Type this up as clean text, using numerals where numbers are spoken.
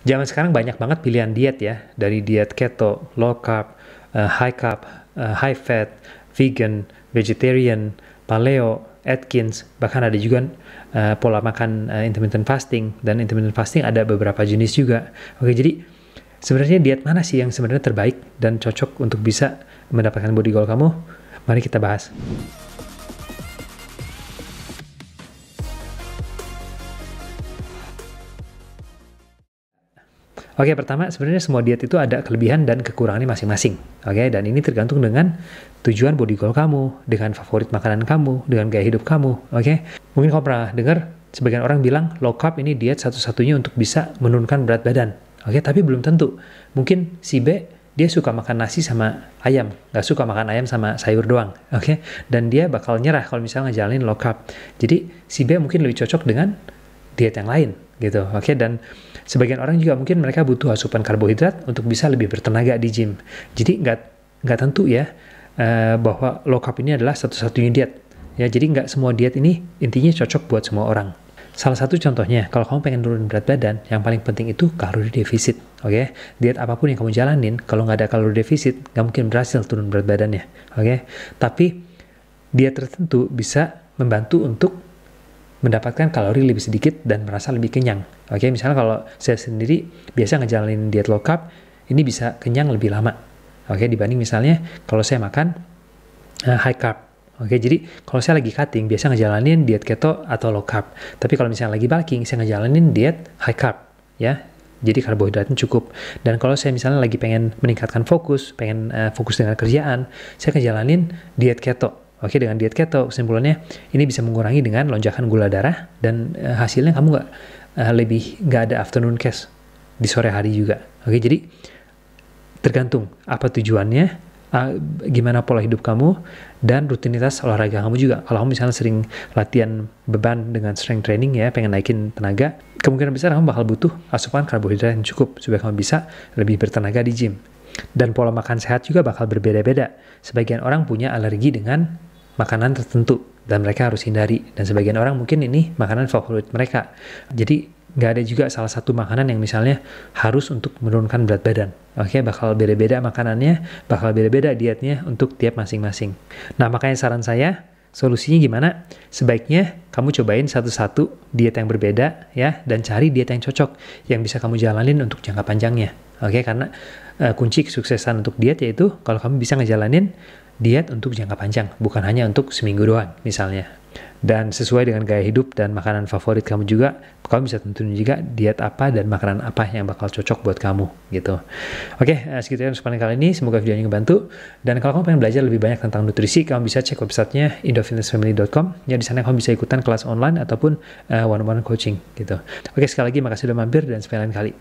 Zaman sekarang banyak banget pilihan diet ya, dari diet keto, low carb, high carb, high fat, vegan, vegetarian, paleo, Atkins, bahkan ada juga pola makan intermittent fasting, dan intermittent fasting ada beberapa jenis juga. Oke, jadi sebenarnya diet mana sih yang sebenarnya terbaik dan cocok untuk bisa mendapatkan body goal kamu? Mari kita bahas. Oke, pertama sebenarnya semua diet itu ada kelebihan dan kekurangannya masing-masing. Oke, dan ini tergantung dengan tujuan body goal kamu, dengan favorit makanan kamu, dengan gaya hidup kamu. Oke, mungkin kamu pernah dengar sebagian orang bilang low carb ini diet satu-satunya untuk bisa menurunkan berat badan. Oke, tapi belum tentu. Mungkin si B dia suka makan nasi sama ayam, nggak suka makan ayam sama sayur doang. Oke, dan dia bakal nyerah kalau misalnya ngejalanin low carb. Jadi si B mungkin lebih cocok dengan diet yang lain gitu. Oke, dan sebagian orang juga mungkin mereka butuh asupan karbohidrat untuk bisa lebih bertenaga di gym. Jadi nggak tentu ya bahwa low carb ini adalah satu-satunya diet. Ya, jadi nggak semua diet ini intinya cocok buat semua orang. Salah satu contohnya, kalau kamu pengen turun berat badan, yang paling penting itu kalori defisit. Oke, diet apapun yang kamu jalanin, kalau nggak ada kalori defisit, nggak mungkin berhasil turun berat badannya. Oke, tapi diet tertentu bisa membantu untuk mendapatkan kalori lebih sedikit dan merasa lebih kenyang. Oke, misalnya kalau saya sendiri biasa ngejalanin diet low carb, ini bisa kenyang lebih lama. Oke, dibanding misalnya kalau saya makan high carb. Oke, jadi kalau saya lagi cutting, biasa ngejalanin diet keto atau low carb. Tapi kalau misalnya lagi bulking, saya ngejalanin diet high carb. Ya, jadi karbohidratnya cukup. Dan kalau saya misalnya lagi pengen meningkatkan fokus, pengen fokus dengan kerjaan, saya ngejalanin diet keto. Oke, dengan diet keto, kesimpulannya ini bisa mengurangi dengan lonjakan gula darah dan hasilnya kamu nggak ada afternoon crash di sore hari juga. Oke, jadi tergantung apa tujuannya, gimana pola hidup kamu, dan rutinitas olahraga kamu juga. Kalau kamu misalnya sering latihan beban dengan strength training ya, pengen naikin tenaga, kemungkinan besar kamu bakal butuh asupan karbohidrat yang cukup supaya kamu bisa lebih bertenaga di gym. Dan pola makan sehat juga bakal berbeda-beda. Sebagian orang punya alergi dengan makanan tertentu dan mereka harus hindari, dan sebagian orang mungkin ini makanan favorit mereka. Jadi nggak ada juga salah satu makanan yang misalnya harus untuk menurunkan berat badan. Oke, bakal beda-beda makanannya, bakal beda-beda dietnya untuk tiap masing-masing. Nah, makanya saran saya, solusinya gimana? Sebaiknya kamu cobain satu-satu diet yang berbeda ya, dan cari diet yang cocok yang bisa kamu jalanin untuk jangka panjangnya. Oke, karena kunci kesuksesan untuk diet yaitu kalau kamu bisa ngejalanin diet untuk jangka panjang, bukan hanya untuk seminggu doang misalnya. Dan sesuai dengan gaya hidup dan makanan favorit kamu juga, kamu bisa tentuin juga diet apa dan makanan apa yang bakal cocok buat kamu gitu. Oke, segitu ya untuk kali ini. Semoga videonya ngebantu. Dan kalau kamu pengen belajar lebih banyak tentang nutrisi, kamu bisa cek websitenya indofitnessfamily.com. Ya, di sana kamu bisa ikutan kelas online ataupun one-on-one coaching gitu. Oke, sekali lagi makasih udah mampir dan sampai lain kali.